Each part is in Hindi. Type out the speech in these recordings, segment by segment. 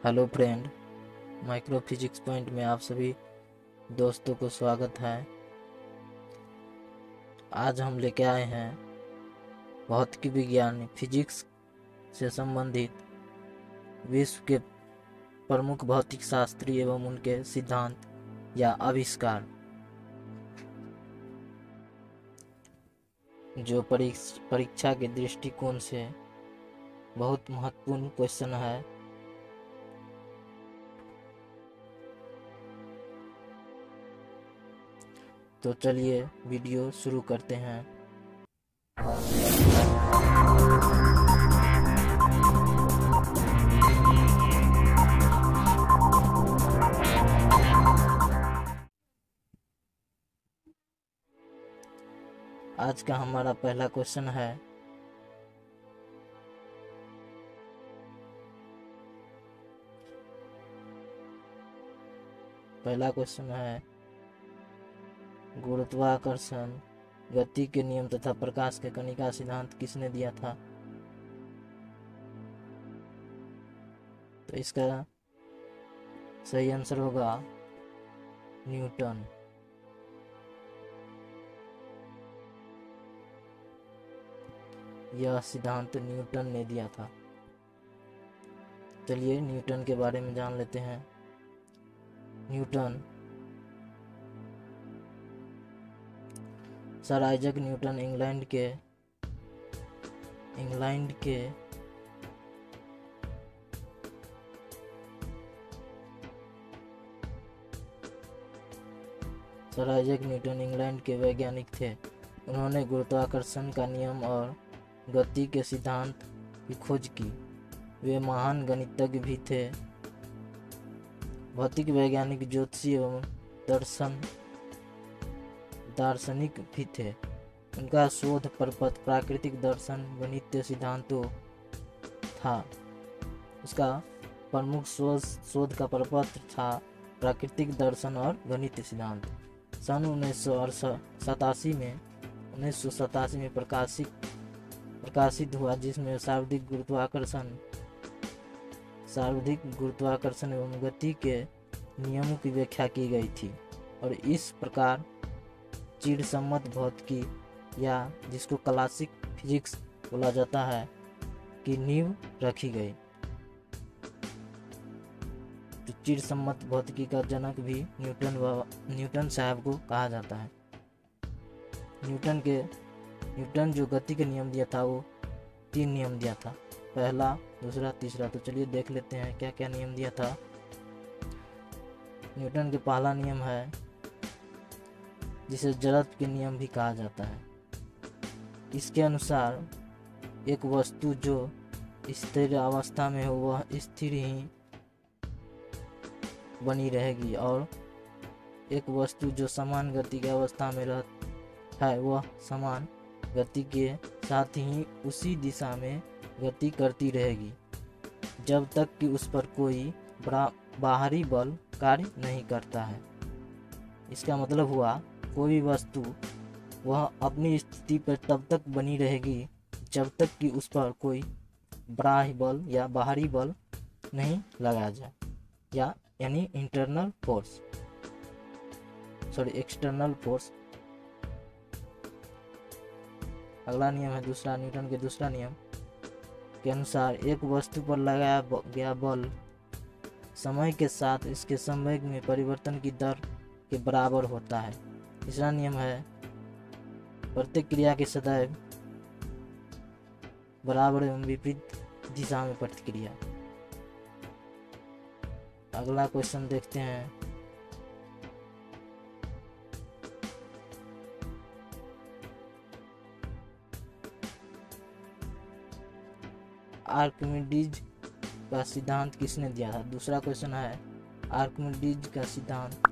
Hello friend, micro physics point में आप सभी दोस्तों को स्वागत है। आज हम लेके आए हैं भौतिकी विज्ञान फिजिक्स से संबंधित विश्व के प्रमुख भौतिक शास्त्री एवं उनके सिद्धांत या आविष्कार, जो परीक्षा के दृष्टिकोण से बहुत महत्वपूर्ण क्वेश्चन है। तो चलिए वीडियो शुरू करते हैं। आज का हमारा पहला क्वेश्चन है, गुरुत्वाकर्षण, गति के नियम तथा प्रकाश के कणिका सिद्धांत किसने दिया था? तो इसका सही आंसर होगा न्यूटन। यह सिद्धांत न्यूटन ने दिया था। चलिए न्यूटन के बारे में जान लेते हैं। Newton sir Isaac Newton England के सर आइजैक न्यूटन इंग्लैंड के वैज्ञानिक थे। उन्होंने गुरुत्वाकर्षण का नियम और गति के सिद्धांत की खोज की। वे महान गणितज्ञ भी थे, भौतिक वैज्ञानिक, ज्योतिषी एवं दार्शनिक भी थे। उनका शोध प्रपत्र प्राकृतिक दर्शन गणितीय सिद्धांतों था। उसका प्रमुख शोध का प्रपत्र था प्राकृतिक दर्शन और गणितीय सिद्धांत। सन 1987 में प्रकाशित हुआ, जिसमें सार्वधिक गुरुत्वाकर्षण एवं गति के नियमों की व्याख्या की गई थी और इस प्रकार चिरसम्मत भौतिकी या जिसको क्लासिक फिजिक्स बोला जाता है की नींव रखी गई। तो चिरसम्मत भौतिकी का जनक भी न्यूटन साहब को कहा जाता है। न्यूटन जो गति के नियम दिया था वो 3 नियम दिया था, पहला, दूसरा, तीसरा। तो चलिए देख लेते हैं क्या क्या नियम दिया था। न्यूटन के पहला नियम है जिसे जड़त्व के नियम भी कहा जाता है। इसके अनुसार एक वस्तु जो स्थिर अवस्था में हो वह स्थिर ही बनी रहेगी और एक वस्तु जो समान गति की अवस्था में है वह समान गति के साथ ही उसी दिशा में गति करती रहेगी जब तक कि उस पर कोई बाहरी बल कार्य नहीं करता है। इसका मतलब हुआ कोई वस्तु वह अपनी स्थिति पर तब तक बनी रहेगी जब तक कि उस पर कोई बाह्य बल या बाहरी बल नहीं लगाया जाए, या यानी एक्सटर्नल फोर्स। अगला नियम है न्यूटन के दूसरा नियम के अनुसार एक वस्तु पर लगाया गया बल समय के साथ इसके संवेग में परिवर्तन की दर के बराबर होता है। तीसरा नियम है प्रत्येक क्रिया की सदैव बराबर एवं विपरीत दिशा में प्रतिक्रिया। अगला क्वेश्चन देखते हैं। आर्किमिडीज का सिद्धांत किसने दिया था? दूसरा क्वेश्चन है आर्किमिडीज का सिद्धांत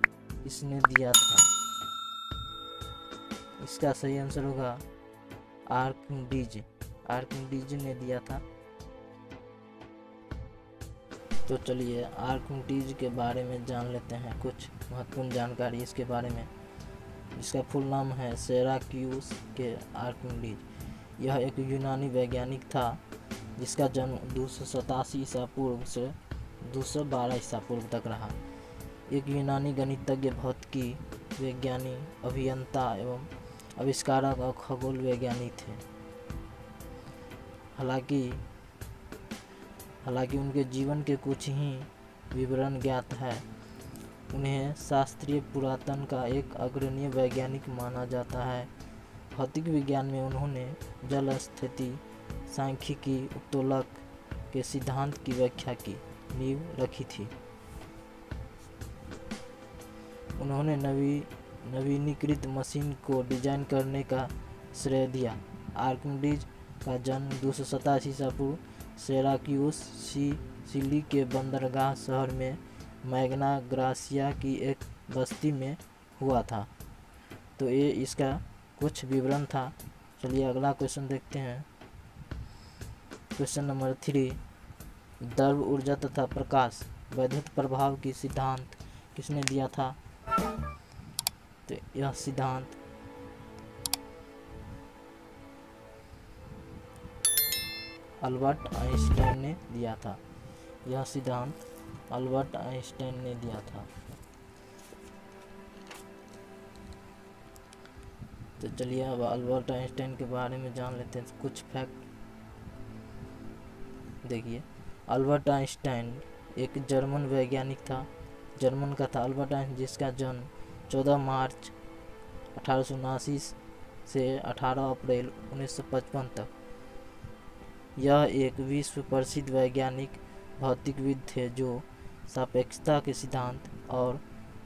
किसने दिया था? इसका सही आंसर होगा आर्किमिडीज ने दिया था। तो चलिए आर्किमिडीज के बारे में जान लेते हैं कुछ महत्वपूर्ण जानकारी इसके बारे में। इसका फुल नाम है सेराक्यूस के आर्किमिडीज। यह एक यूनानी वैज्ञानिक था जिसका जन्म 287 ईसा पूर्व से 212 ईसा पूर्व तक रहा। एक यूनानी गणितज्ञ, भौतिकी विज्ञानी, अभियंता एवं आविष्कारक और खगोल वैज्ञानी थे। हालांकि उनके जीवन के कुछ ही विवरण ज्ञात है। उन्हें शास्त्रीय पुरातन का एक अग्रणी वैज्ञानिक माना जाता है। भौतिक विज्ञान में उन्होंने जल स्थिति, सांख्यिकी, उत्तोलक के सिद्धांत की व्याख्या की नींव रखी थी। उन्होंने नवीनीकृत मशीन को डिजाइन करने का श्रेय दिया। आर्किमिडीज का जन्म 227 ईसा पूर्व सिराक्यूस सिली के बंदरगाह शहर में मैग्ना ग्रासिया की एक बस्ती में हुआ था। तो ये इसका कुछ विवरण था। चलिए अगला क्वेश्चन देखते हैं। क्वेश्चन नंबर 3, द्रव, ऊर्जा तथा प्रकाश वैद्युत प्रभाव की सिद्धांत किसने दिया था? तो यह सिद्धांत अल्बर्ट आइंस्टाइन ने दिया था। यह सिद्धांत अल्बर्ट आइंस्टाइन ने दिया था। तो चलिए अब अल्बर्ट आइंस्टाइन के बारे में जान लेते हैं कुछ फैक्ट। देखिए, अल्बर्ट आइंस्टाइन एक जर्मन वैज्ञानिक था। जर्मन का था अल्बर्ट आइंस्टाइन, जिसका जन्म 14 मार्च 1879 से 18 अप्रैल 1955 तक। यह एक विश्व प्रसिद्ध वैज्ञानिक भौतिकविद थे जो सापेक्षता के सिद्धांत और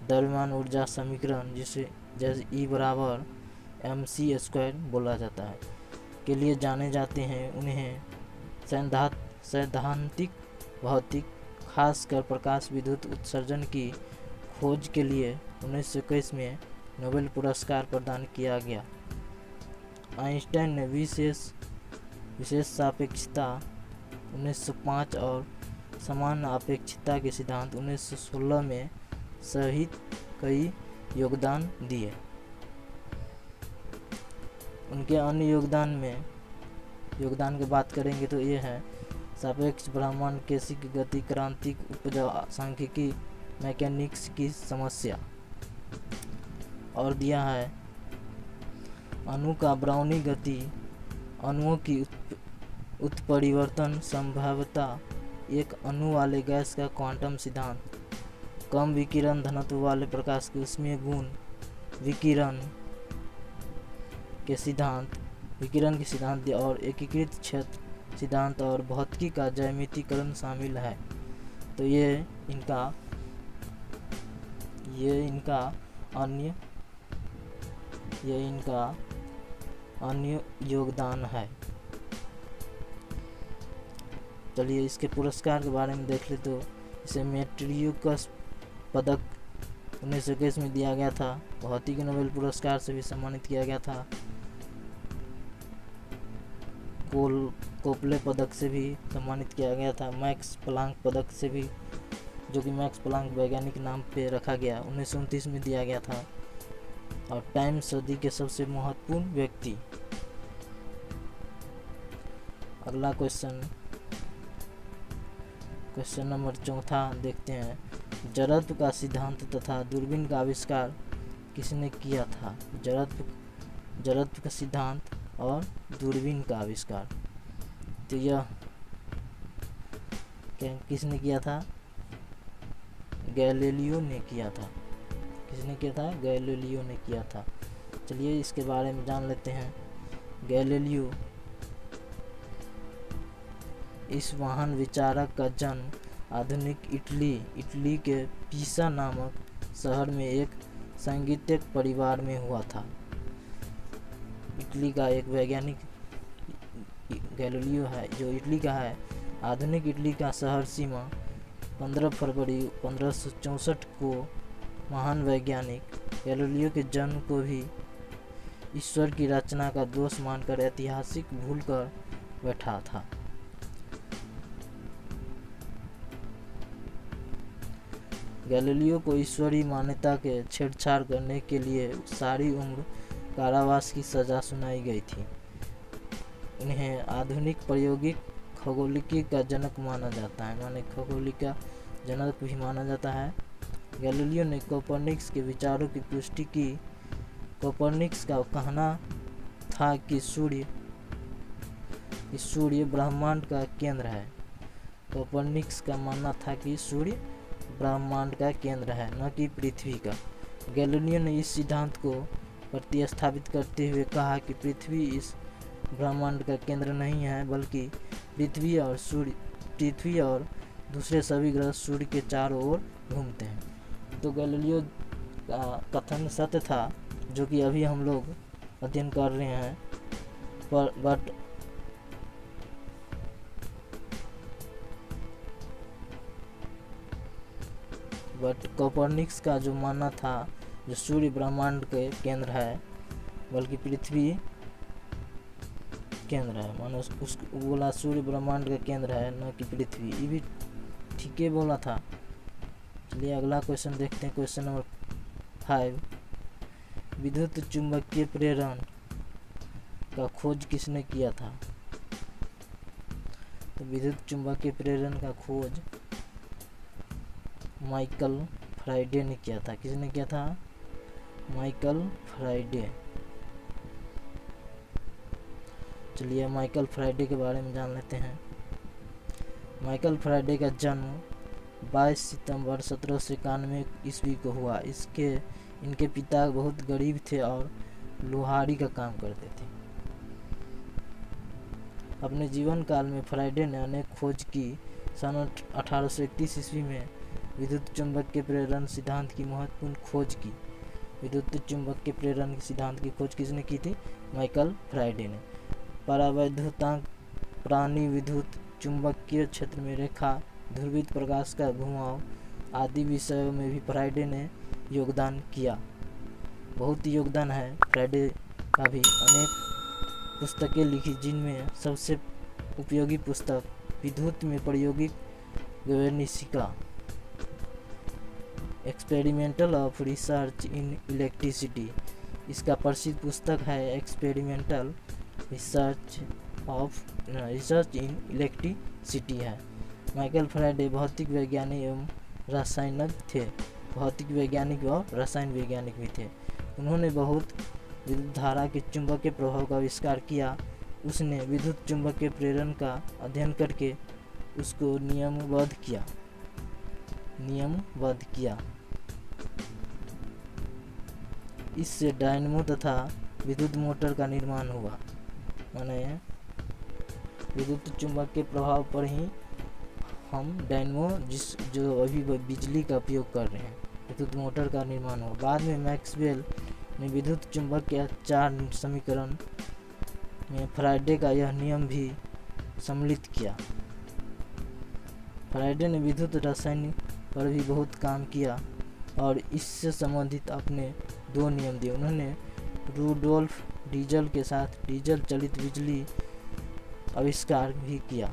द्रव्यमान ऊर्जा समीकरण, जिसे जैसे E बराबर mc² बोला जाता है, के लिए जाने जाते हैं। उन्हें सैद्धांतिक भौतिक, खासकर प्रकाश विद्युत उत्सर्जन की खोज के लिए 1921 में नोबेल पुरस्कार प्रदान किया गया। आइंस्टाइन ने विशेष सापेक्षता 1905 और समान अपेक्षिता के सिद्धांत 1916 में सहित कई योगदान दिए। उनके अन्य योगदान की बात करेंगे तो ये है सापेक्ष ब्रह्मांड, कैसिक गति, क्रांतिक उपज, सांख्यिकी, मैकेनिक्स की समस्या। और दिया है अणु का ब्राउनी गति, अणुओं की उत्परिवर्तन संभाव्यता, एक अणु वाले गैस का क्वांटम सिद्धांत, कम विकिरण घनत्व वाले प्रकाश के ऊष्मीय गुण, विकिरण के सिद्धांत और एकीकृत क्षेत्र सिद्धांत और भौतिकी का ज्यामितीकरण शामिल है। तो ये इनका अन्य योगदान है। चलिए इसके पुरस्कार के बारे में देख ले तो इसे मेट्रियस पदक 1921 में दिया गया था। भौतिकी नोबेल पुरस्कार से भी सम्मानित किया गया था। कोपले पदक से भी सम्मानित किया गया था। मैक्स प्लांक पदक से भी, जो कि मैक्स प्लांक वैज्ञानिक नाम पे रखा गया, 1929 में दिया गया था। और टाइम सदी के सबसे महत्वपूर्ण व्यक्ति। अगला क्वेश्चन नंबर 4 देखते हैं। जड़त्व का सिद्धांत तथा दूरबीन का आविष्कार किसने किया था? जड़त्व का सिद्धांत और दूरबीन का आविष्कार, तो यह किसने किया था? गैलीलियो ने किया था। किसने किया था? गैलीलियो ने किया था। चलिए इसके बारे में जान लेते हैं। गैलीलियो इस महान विचारक का जन्म आधुनिक इटली के पीसा नामक शहर में एक सांगीतिक परिवार में हुआ था। इटली का एक वैज्ञानिक गैलीलियो है, जो इटली का है। आधुनिक इटली का शहर सीमा 15 फरवरी 1564 को महान वैज्ञानिक गैलीलियो के जन्म को भी ईश्वर की रचना का दोष मानकर ऐतिहासिक भूल कर बैठा था। गैलीलियो को ईश्वरीय मान्यता के छेड़छाड़ करने के लिए सारी उम्र कारावास की सजा सुनाई गई थी। इन्हें आधुनिक प्रायोगिक खगोलिकी का जनक माना जाता है। माने जनक भी माना जाता है। गैलीलियो ने कोपरनिकस के विचारों की पुष्टि की। कोपरनिकस का कहना था कि सूर्य ब्रह्मांड का केंद्र है। कोपरनिकस का मानना था कि सूर्य ब्रह्मांड का केंद्र है, न कि पृथ्वी का। गैलीलियो ने इस सिद्धांत को प्रतिस्थापित करते हुए कहा कि पृथ्वी इस ब्रह्मांड का केंद्र नहीं है, बल्कि पृथ्वी और दूसरे सभी ग्रह सूर्य के चारों ओर घूमते हैं। तो गैलीलियो का कथन सत्य था, जो कि अभी हम लोग अध्ययन कर रहे हैं, बट कोपरनिकस का जो मानना था, जो सूर्य ब्रह्मांड के केंद्र है, बल्कि पृथ्वी केंद्र है, मानो उसको बोला सूर्य ब्रह्मांड का केंद्र है, न कि पृथ्वी। ये भी ठीक ही बोला था। चलिए अगला क्वेश्चन देखते हैं, क्वेश्चन नंबर 5। विद्युत चुंबकीय प्रेरण का खोज किसने किया था? तो विद्युत चुंबकीय प्रेरण का खोज माइकल फैराडे ने किया था। किसने किया था? Michael Faraday. चलिए माइकल फैराडे के बारे में जान लेते हैं। माइकल फैराडे का जन्म 22 सितंबर 1791 ईस्वी को हुआ। इनके पिता बहुत गरीब थे और लोहारी का काम करते थे। अपने जीवन काल में फैराडे ने अनेक खोज की। सन 1831 ईस्वी में विद्युत चुंबकीय प्रेरण सिद्धांत की महत्वपूर्ण खोज की। विद्युत चुंबकीय प्रेरण सिद्धांत की खोज किसने की थी? माइकल फैराडे ने। परावैद्युतांक, प्राणी विद्युत चुंबकीय क्षेत्र में रेखा, ध्रुवित प्रकाश का घुमाव आदि विषयों में भी फैराडे ने योगदान किया। बहुत योगदान है फैराडे का भी। अनेक पुस्तकें लिखी, जिनमें सबसे उपयोगी पुस्तक विद्युत में प्रायोगिक व्यवनिशिका, experimental of research in electricity. इसका प्रसिद्ध पुस्तक है एक्सपेरिमेंटल रिसर्च इन इलेक्ट्रिसिटी है। माइकल फैराडे भौतिक वैज्ञानिक एवं रसायनज्ञ थे। भौतिक वैज्ञानिक व रसायन वैज्ञानिक भी थे। उन्होंने बहुत विद्युत धारा के चुंबकीय प्रभाव का आविष्कार किया। उसने विद्युत चुंबकीय प्रेरण का अध्ययन करके उसको नियमबद्ध किया। इससे डायनमो तथा विद्युत मोटर का निर्माण हुआ। माने विद्युत चुंबकीय प्रभाव पर ही हम डायनमो जो अभी बिजली का उपयोग कर रहे हैं, विद्युत मोटर का निर्माण हुआ। बाद में मैक्सवेल ने विद्युत चुंबक के 4 समीकरण में फैराडे का यह नियम भी सम्मिलित किया। फैराडे ने विद्युत रसायन पर भी बहुत काम किया और इससे संबंधित अपने 2 नियम दिए। उन्होंने रूडोल्फ डीजल के साथ डीजल चलित बिजली आविष्कार भी किया।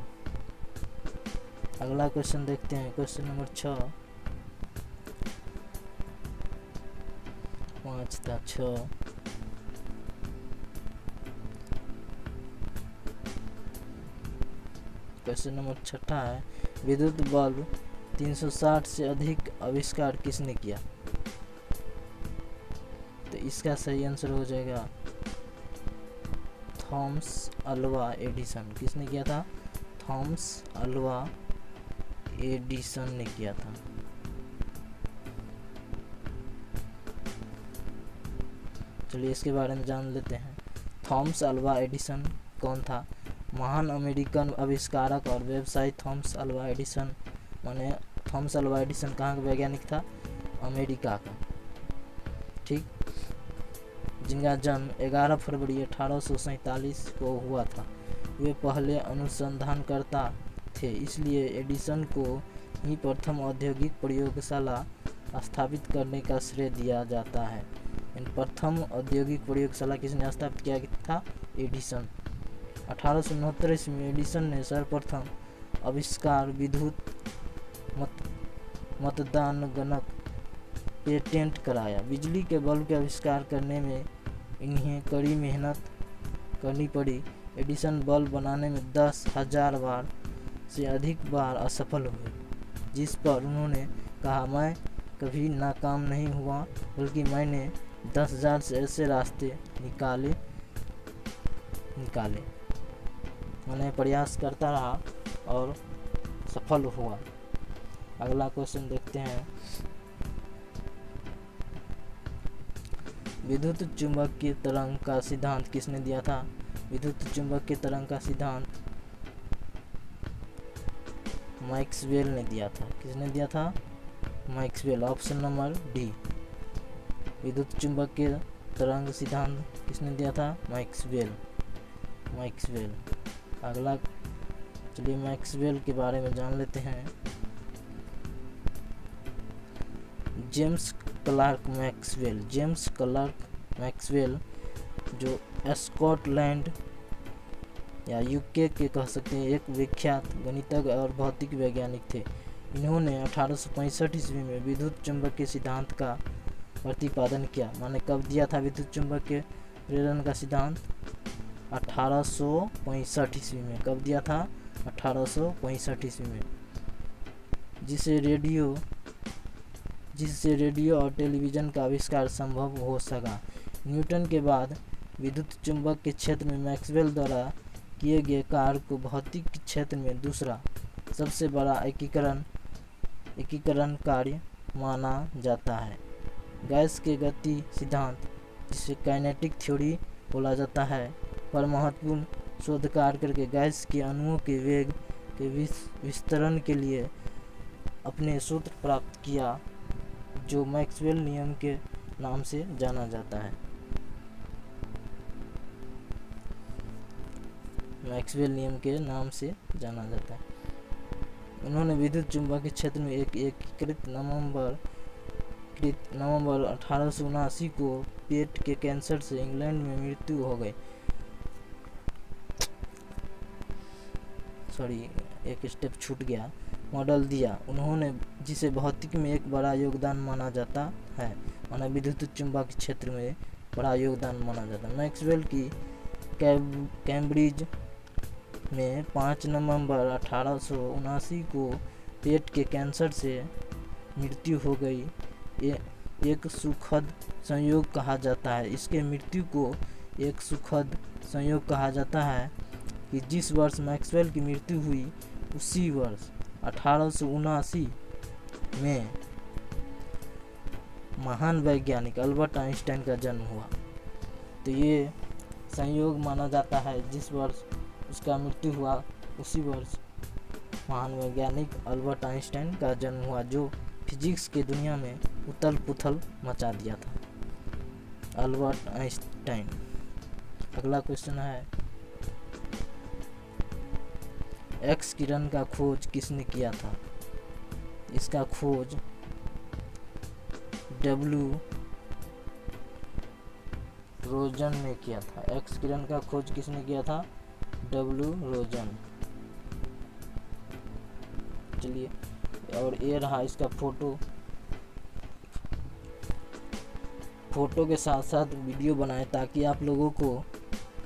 अगला क्वेश्चन देखते हैं, क्वेश्चन नंबर 6। 5 था 6। क्वेश्चन नंबर 6 है, विद्युत बल्ब 360 से अधिक आविष्कार किसने किया? तो इसका सही आंसर हो जाएगा थॉमस अल्वा एडिसन। किसने किया था? थॉमस अल्वा एडिसन ने किया था। चलिए इसके बारे में जान लेते हैं। थॉमस अल्वा एडिसन कौन था? महान अमेरिकन आविष्कारक और व्यवसायी थॉमस अल्वा एडिसन। माने थॉमस अल्वा एडिसन कहाँ का वैज्ञानिक था? अमेरिका का। ठीक, जिनका जन्म 11 फरवरी 1847 को हुआ था। वे पहले अनुसंधानकर्ता थे, इसलिए एडिसन को ही प्रथम औद्योगिक प्रयोगशाला स्थापित करने का श्रेय दिया जाता है। प्रथम औद्योगिक प्रयोगशाला किसने स्थापित किया था? एडिसन। 1869 ईस्वी में एडिसन ने सर्वप्रथम आविष्कार विद्युत मतदान गणक पेटेंट कराया। बिजली के बल्ब के आविष्कार करने में इन्हें कड़ी मेहनत करनी पड़ी। एडिसन बल्ब बनाने में 10,000 बार से अधिक बार असफल हुए। जिस पर उन्होंने कहा, मैं कभी नाकाम नहीं हुआ, बल्कि मैंने 10,000 से ऐसे रास्ते निकाले। मैंने प्रयास करता रहा और सफल हुआ। अगला क्वेश्चन देखते हैं। विद्युत चुंबकीय तरंग का सिद्धांत किसने दिया था? विद्युत चुंबकीय तरंग का सिद्धांत मैक्सवेल ने दिया था। किसने दिया था? मैक्सवेल। Option number D. विद्युत चुंबकीय तरंग सिद्धांत किसने दिया था? मैक्सवेल। अगला चलिए मैक्सवेल के बारे में जान लेते हैं। जेम्स क्लार्क मैक्सवेल जो स्कॉटलैंड या यूके के कह सकते हैं एक विख्यात गणितज्ञ और भौतिक वैज्ञानिक थे। इन्होंने 1865 ईस्वी में विद्युत चुंबकीय सिद्धांत का प्रतिपादन किया। माने कब दिया था विद्युत चुंबकीय प्रेरण का सिद्धांत? 1865 ईस्वी में। कब दिया था? 1865 ईस्वी में। जिससे रेडियो और टेलीविज़न का आविष्कार संभव हो सका। न्यूटन के बाद विद्युत चुंबक के क्षेत्र में मैक्सवेल द्वारा किए गए कार्य को भौतिक क्षेत्र में दूसरा सबसे बड़ा एकीकरण कार्य माना जाता है। गैस के गति सिद्धांत, जिसे काइनेटिक थ्योरी बोला जाता है, पर महत्वपूर्ण शोध कार्य करके गैस के अणुओं के वेग के विस्तरण के लिए अपने सूत्र प्राप्त किया, जो मैक्सवेल नियम के नाम से जाना जाता है। मैक्सवेल नियम के नाम से जाना जाता है। उन्होंने विद्युत चुंबकीय क्षेत्र में एक एकीकृत नवंबर 1879 को पेट के कैंसर से इंग्लैंड में मृत्यु हो गई। एक स्टेप छूट गया। मॉडल दिया उन्होंने, जिसे भौतिक में एक बड़ा योगदान माना जाता है। माना विद्युत चुंबकीय क्षेत्र में बड़ा योगदान माना जाता है। मैक्सवेल की कैम्ब्रिज में 5 नवंबर 1879 को पेट के कैंसर से मृत्यु हो गई। ये एक सुखद संयोग कहा जाता है। इसके मृत्यु को एक सुखद संयोग कहा जाता है कि जिस वर्ष मैक्सवेल की मृत्यु हुई, उसी वर्ष 1879 में महान वैज्ञानिक अल्बर्ट आइंस्टाइन का जन्म हुआ। तो ये संयोग माना जाता है, जिस वर्ष उसका मृत्यु हुआ उसी वर्ष महान वैज्ञानिक अल्बर्ट आइंस्टाइन का जन्म हुआ, जो फिजिक्स के दुनिया में उथल पुथल मचा दिया था। Albert Einstein. अगला क्वेश्चन है, एक्स किरण का खोज किसने किया था? इसका खोज डब्ल्यू रोजन ने किया था। एक्स किरण का खोज किसने किया था? डब्ल्यू रोजन। चलिए, और ये रहा इसका फोटो के साथ साथ वीडियो बनाए, ताकि आप लोगों को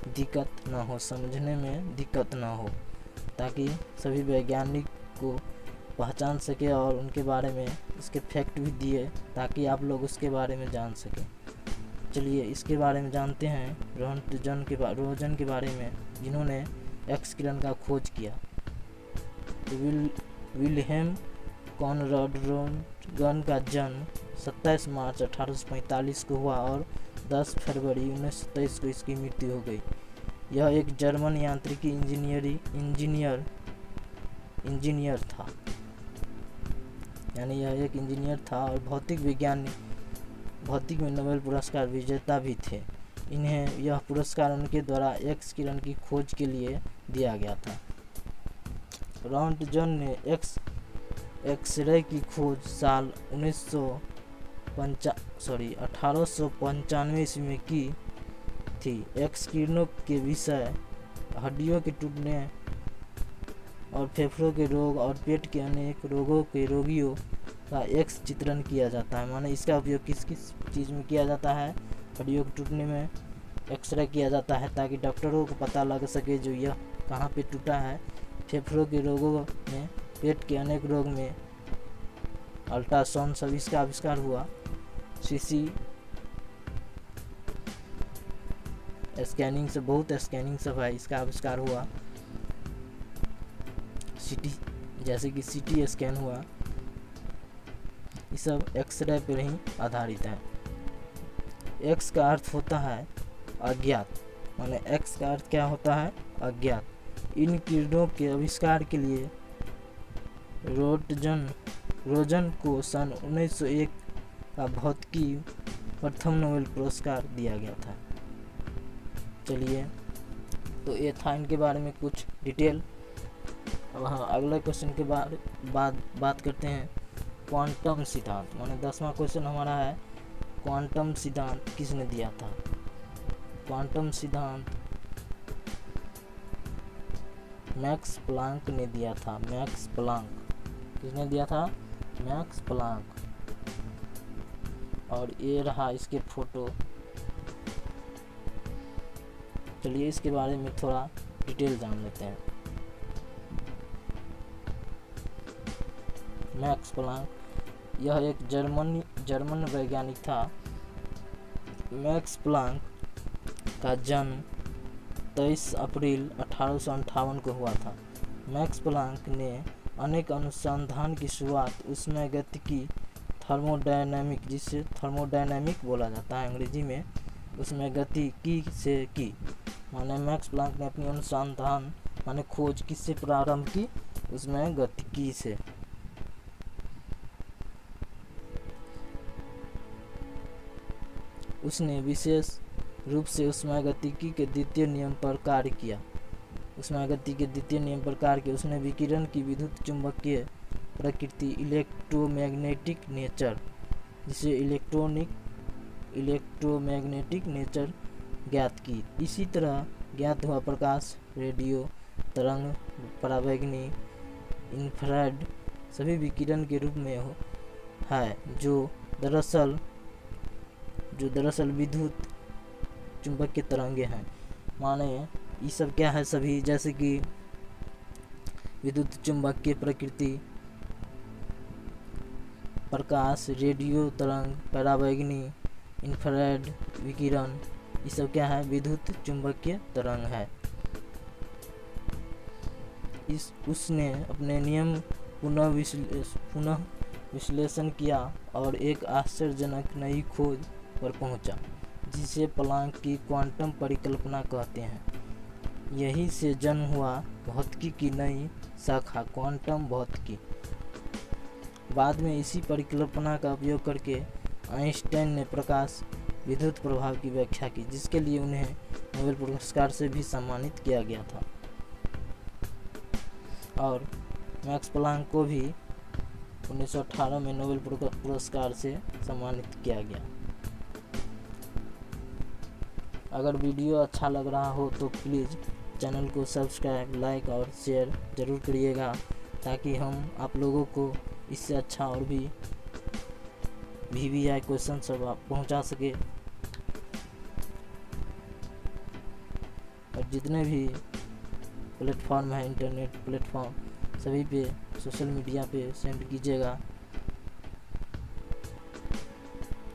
दिक्कत ना हो, समझने में दिक्कत ना हो, ताकि सभी वैज्ञानिक को पहचान सके और उनके बारे में इसके फैक्ट भी दिए, ताकि आप लोग उसके बारे में जान सकें। चलिए इसके बारे में जानते हैं। रोजन के बारे में, जिन्होंने एक्स किरण का खोज किया। विल्हेम कॉनराड रोंटगन का जन्म 27 मार्च 1845 को हुआ और 10 फरवरी 1927 को इसकी मृत्यु हो गई। यह एक जर्मन यांत्रिकी इंजीनियर था। यानी यह एक इंजीनियर था और भौतिक में नोबेल पुरस्कार विजेता भी थे। इन्हें यह पुरस्कार उनके द्वारा एक्स किरण की खोज के लिए दिया गया था। रोंटगन ने एक्सरे की खोज साल 1895 ईस्वी में की थी। एक्स किरणों के विषय हड्डियों के टूटने और फेफड़ों के रोग और पेट के अनेक रोगों के रोगियों का एक्स चित्रण किया जाता है। माने इसका उपयोग किस किस चीज़ में किया जाता है? हड्डियों के टूटने में एक्सरे किया जाता है, ताकि डॉक्टरों को पता लग सके जो यह कहाँ पे टूटा है। फेफड़ों के रोगों में, पेट के अनेक रोग में अल्ट्रासाउंड सब इसका आविष्कार हुआ। सीसी स्कैनिंग से, बहुत स्कैनिंग सब है, इसका आविष्कार हुआ। सीटी, जैसे कि सीटी स्कैन हुआ, ये सब एक्सरे पर ही आधारित है। एक्स का अर्थ होता है अज्ञात, माने एक्स का अर्थ क्या होता है? अज्ञात। इन किरणों के आविष्कार के लिए रोजन को सन 1901 का भौतिकी प्रथम नोबेल पुरस्कार दिया गया था। चलिए, तो ये था इनके बारे में कुछ डिटेल। अब हाँ, अगले क्वेश्चन के बात करते हैं क्वांटम सिद्धांत। माने 10वां क्वेश्चन हमारा है क्वांटम सिद्धांत किसने दिया था? क्वांटम सिद्धांत मैक्स प्लांक ने दिया था। मैक्स प्लांक, किसने दिया था? Max Planck. और ये रहा इसके फोटो। चलिए इसके बारे में थोड़ा डिटेल जान लेते हैं। मैक्स प्लांक यह एक जर्मन वैज्ञानिक था। मैक्स प्लांक का जन्म 23 अप्रैल 1858 को हुआ था। मैक्स प्लांक ने अनेक अनुसंधान की शुरुआत उसमें गतिकी थर्मोडायनामिक, जिसे थर्मोडायनामिक बोला जाता है अंग्रेजी में, उसमें गतिकी से की। माने मैक्स प्लांक ने अपनी अनुसंधान माने खोज किससे प्रारंभ की? उसमें गतिकी से। उसने विशेष रूप से उष्मागतिकी के द्वितीय नियम पर कार्य किया। उष्मागतिकी के द्वितीय नियम पर कार्य किया। उसने विकिरण की विद्युत चुंबकीय प्रकृति, इलेक्ट्रोमैग्नेटिक नेचर, जिसे इलेक्ट्रोमैग्नेटिक नेचर ज्ञात की। इसी तरह ज्ञात हुआ प्रकाश, रेडियो तरंग, पराबैंगनी, इंफ्रारेड सभी विकिरण के रूप में है, जो दरअसल विद्युत चुंबकीय तरंगे हैं। माने ये सब क्या है? सभी जैसे कि विद्युत चुंबकीय प्रकृति, प्रकाश, रेडियो तरंग, पराबैंगनी, इंफ्रारेड विकिरण, ये सब क्या है? विद्युत चुंबकीय तरंग है। उसने अपने नियम पुनः विश्लेषण किया और एक आश्चर्यजनक नई खोज पर पहुंचा, जिसे प्लांक की क्वांटम परिकल्पना कहते हैं। यही से जन्म हुआ भौतिकी की नई शाखा क्वांटम भौतिकी। बाद में इसी परिकल्पना का उपयोग करके आइंस्टाइन ने प्रकाश विद्युत प्रभाव की व्याख्या की, जिसके लिए उन्हें नोबेल पुरस्कार से भी सम्मानित किया गया था। और मैक्स प्लांक को भी 1918 में नोबेल पुरस्कार से सम्मानित किया गया। अगर वीडियो अच्छा लग रहा हो तो प्लीज़ चैनल को सब्सक्राइब, लाइक और शेयर ज़रूर करिएगा, ताकि हम आप लोगों को इससे अच्छा और भी VVI क्वेश्चन सब आप पहुँचा सके। और जितने भी प्लेटफॉर्म है, इंटरनेट प्लेटफॉर्म, सभी पे सोशल मीडिया पे सेंड कीजिएगा।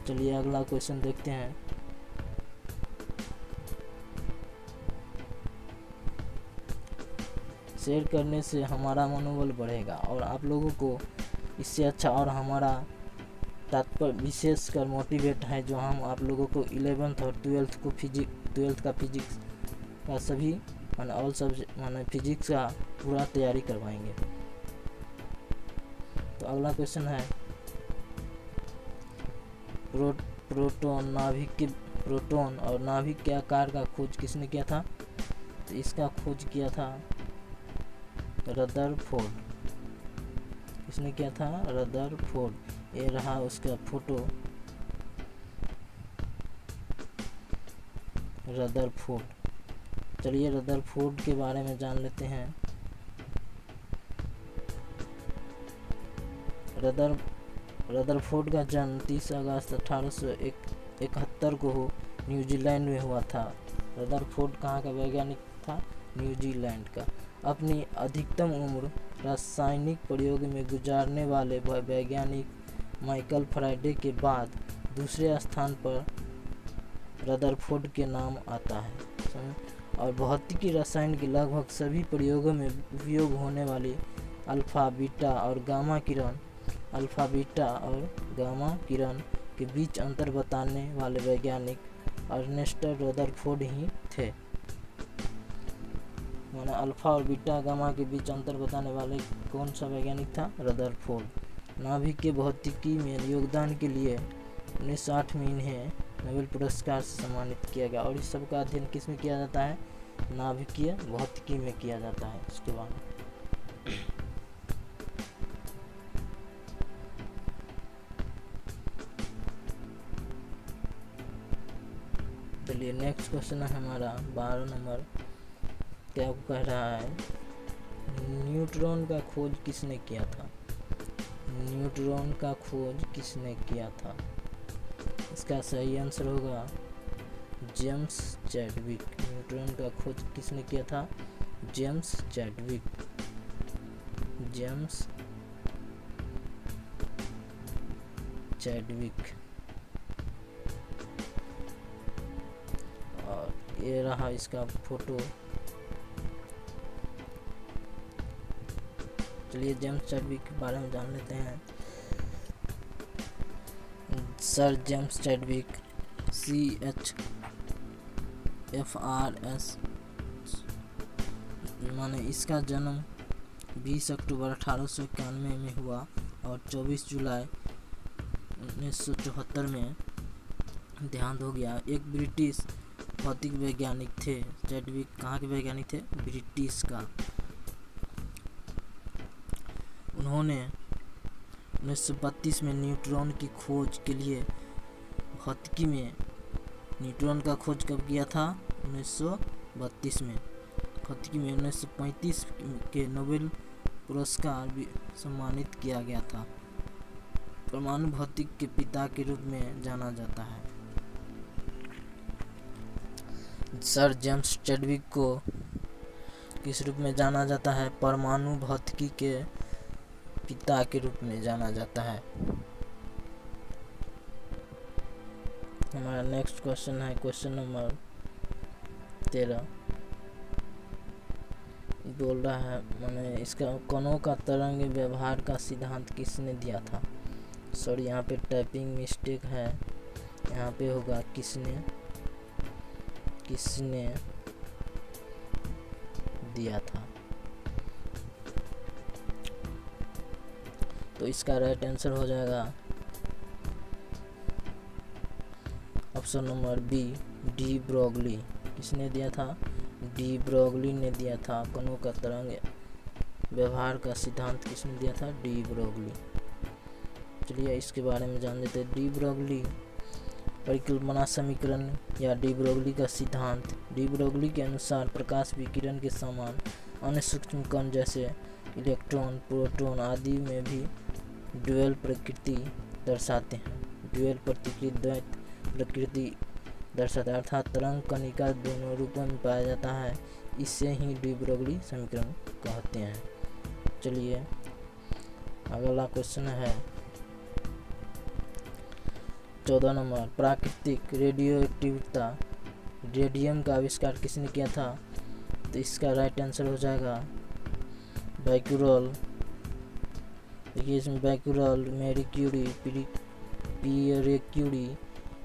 चलिए अगला क्वेश्चन देखते हैं। शेयर करने से हमारा मनोबल बढ़ेगा और आप लोगों को इससे अच्छा और हमारा तात्पर्य विशेषकर मोटिवेट है, जो हम आप लोगों को 11th और 12th का फिजिक्स का सभी माने ऑल सब्जेक्ट माने फिजिक्स का पूरा तैयारी करवाएंगे। तो अगला क्वेश्चन है प्रोटॉन और नाभिक के आकार का खोज किसने किया था? तो इसका खोज किया था रदरफोर्ड। किसने किया था? रदरफोर्ड। ये रहा उसका फोटो, रदरफोर्ड। चलिए रदरफोर्ड के बारे में जान लेते हैं। रदरफोर्ड का जन्म 30 अगस्त 1871 को न्यूजीलैंड में हुआ था। रदरफोर्ड कहाँ का वैज्ञानिक था? न्यूजीलैंड का। अपनी अधिकतम उम्र रासायनिक प्रयोग में गुजारने वाले वह वैज्ञानिक माइकल फैराडे के बाद दूसरे स्थान पर रदरफोर्ड के नाम आता है। और भौतिकी रसायन के लगभग सभी प्रयोगों में उपयोग होने वाली अल्फा बीटा और गामा किरण के बीच अंतर बताने वाले वैज्ञानिक अर्नेस्ट रदरफोर्ड ही थे। माना अल्फा और बीटा गामा के बीच अंतर बताने वाले कौन सा वैज्ञानिक था? रदरफोर्ड। नाभिकीय भौतिकी में योगदान के लिए 1960 में इन्हें नोबेल पुरस्कार से सम्मानित किया गया। और इस सब का अध्ययन किस में किया जाता है? नाभिकीय भौतिकी में किया जाता है। इसके बाद चलिए नेक्स्ट क्वेश्चन है हमारा 12 नंबर। क्या कह रहा है? न्यूट्रॉन का खोज किसने किया था? न्यूट्रॉन का खोज किसने किया था? इसका सही आंसर होगा जेम्स चैडविक। न्यूट्रॉन का खोज किसने किया था? James Chadwick. James Chadwick. और ये रहा इसका फोटो। चलिए जेम्स चैडविक के बारे में जान लेते हैं। सर जेम्स चैडविक CHFRS माने इसका जन्म 20 अक्टूबर 1891 में हुआ और 24 जुलाई 1974 में देहांत हो गया। एक ब्रिटिश भौतिक वैज्ञानिक थे। चैडविक कहाँ के वैज्ञानिक थे? ब्रिटिश का। उन्होंने 1932 में न्यूट्रॉन की खोज के लिए भौतिकी में न्यूट्रॉन का खोज कब किया था? 1932 में। भौतिकी में 1935 के नोबेल पुरस्कार भी सम्मानित किया गया था। परमाणु भौतिक के पिता के रूप में जाना जाता है। सर जेम्स चैडविक को किस रूप में जाना जाता है? परमाणु भौतिकी के पिता के रूप में जाना जाता है। हमारा नेक्स्ट क्वेश्चन है क्वेश्चन नंबर 13। बोल रहा है मैंने इसका कणों का तरंग व्यवहार का सिद्धांत किसने दिया था? सॉरी यहाँ पे टाइपिंग मिस्टेक है। यहाँ पे होगा किसने दिया था। तो इसका राइट आंसर हो जाएगा option number B, de Broglie. किसने दिया था? डी ब्रोगली ने दिया था। कणों का तरंग व्यवहार का सिद्धांत किसने दिया था? De Broglie. चलिए इसके बारे में जान लेते हैं। डी ब्रोगली परिकल्पना समीकरण या डी ब्रोगली का सिद्धांत। डी ब्रोगली के अनुसार प्रकाश विकिरण के समान अन्य सूक्ष्म कण जैसे इलेक्ट्रॉन, प्रोटॉन आदि में भी ड्यूअल प्रकृति दर्शाते हैं। ड्यूअल द्वैत प्रकृति दर्शाता है, अर्थात तरंग कणिका दोनों रूपों में पाया जाता है। इसे ही डी ब्रोगली समीकरण कहते हैं। चलिए अगला क्वेश्चन है 14 नंबर। प्राकृतिक रेडियो एक्टिविता रेडियम का आविष्कार किसने किया था? तो इसका राइट आंसर हो जाएगा बैक्यूरेल। देखिए इसमें Becquerel, Marie Curie, Pierre Curie.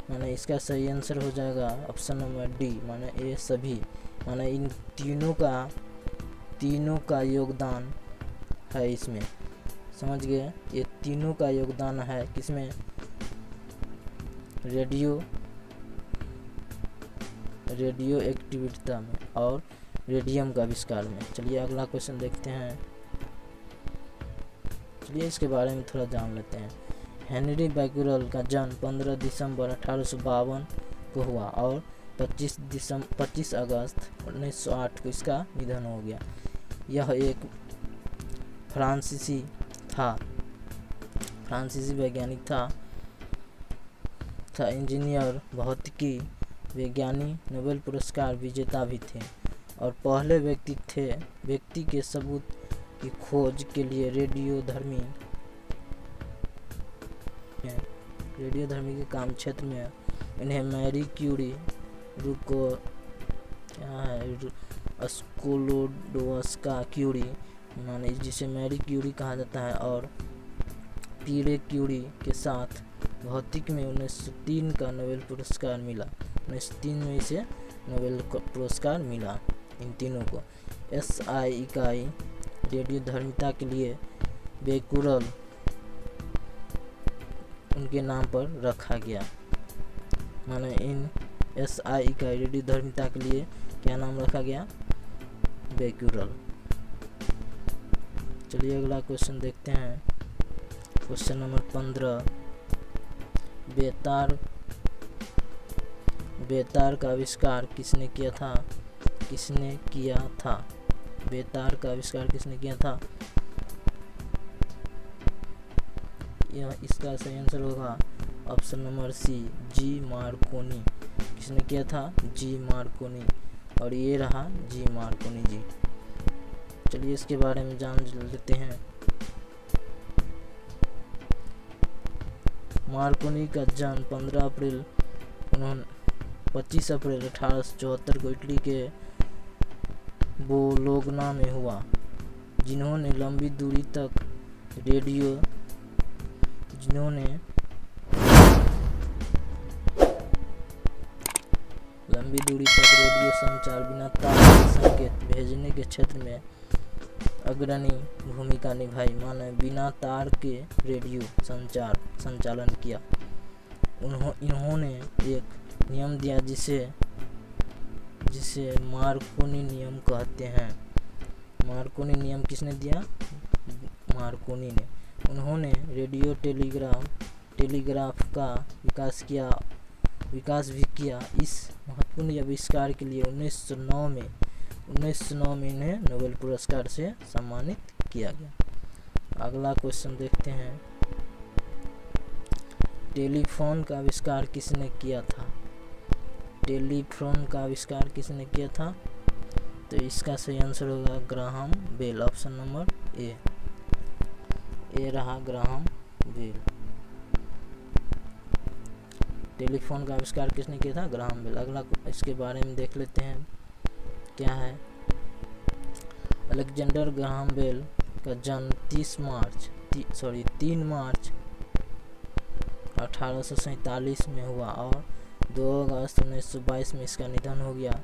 माने इसका सही आंसर हो जाएगा ऑप्शन नंबर डी, माने ये सभी। माने इन तीनों का योगदान है इसमें। समझ गए? ये तीनों का योगदान है किसमें? रेडियो एक्टिविटी में और रेडियम का आविष्कार में। चलिए अगला क्वेश्चन देखते हैं। चलिए इसके बारे में थोड़ा जान लेते हैं। हेनरी बैक्यूरेल का जन्म 15 दिसंबर 1852 को हुआ और 25 अगस्त 1908 को इसका निधन हो गया। यह एक फ्रांसीसी वैज्ञानिक था, इंजीनियर, भौतिकी विज्ञानी, नोबेल पुरस्कार विजेता भी थे और पहले व्यक्ति के सबूत की खोज के लिए रेडियोधर्मी रेडियोधर्मी के काम क्षेत्र में इन्हें मैरी क्यूरी, स्कोलोडोस्का क्यूरी माने जिसे मैरी क्यूरी कहा जाता है और पीरे क्यूरी के साथ भौतिक में 1903 का नोबेल पुरस्कार मिला। 1903 में इसे नोबेल पुरस्कार मिला इन तीनों को। SI इकाई रेडियोधर्मिता के लिए बेकुरल उनके नाम पर रखा गया। माने इन SI इकाई रेडियोधर्मिता के लिए क्या नाम रखा गया? बेकुरल। चलिए अगला क्वेश्चन देखते हैं। Question number 15। बेतार का आविष्कार किसने किया था? बेतार का आविष्कार किसने किया था? यह इसका सही आंसर होगा option number C, G Marconi. किसने किया था? G Marconi. और ये रहा जी मार्कोनी जी। चलिए इसके बारे में जान लेते हैं। मार्कोनी का जन्म 25 अप्रैल 1874 को इटली के बोलोगना में हुआ। जिन्होंने लंबी दूरी तक रेडियो संचार बिना तार के संकेत भेजने के क्षेत्र में अग्रणी भूमिका निभाई। माने बिना तार के रेडियो संचालन किया। इन्होंने एक नियम दिया जिसे मार्कोनी नियम कहते हैं। मार्कोनी नियम किसने दिया? मार्कोनी ने। उन्होंने रेडियो टेलीग्राफ का विकास भी किया। इस महत्वपूर्ण आविष्कार के लिए 1909 में इन्हें नोबेल पुरस्कार से सम्मानित किया गया। अगला क्वेश्चन देखते हैं। टेलीफोन का आविष्कार किसने किया था? टेलीफोन का आविष्कार किसने किया था? तो इसका सही आंसर होगा Graham Bell. Option number A रहा ग्राहम बेल। टेलीफोन का आविष्कार किसने किया था? Graham Bell. अगला इसके बारे में देख लेते हैं क्या है। अलेक्जेंडर ग्राहम बेल का जन्म 3 मार्च 1847 में हुआ और 2 अगस्त 1922 में इसका निधन हो गया।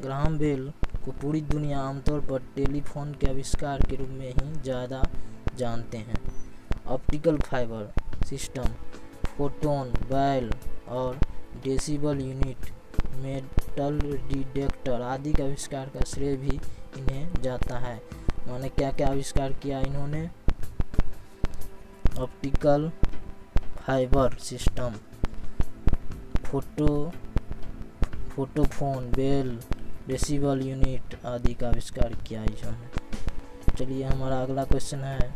ग्राहम बेल को पूरी दुनिया आमतौर पर टेलीफोन के आविष्कार के रूप में ही ज़्यादा जानते हैं। ऑप्टिकल फाइबर सिस्टम, फोटोन बैल और डेसिबल यूनिट, मेटल डिटेक्टर आदि का आविष्कार का श्रेय भी इन्हें जाता है। माने क्या क्या आविष्कार किया इन्होंने? Optical fibre system, photophone Bell, decibel unit आदि का आविष्कार किया इन्होंने। चलिए हमारा अगला क्वेश्चन है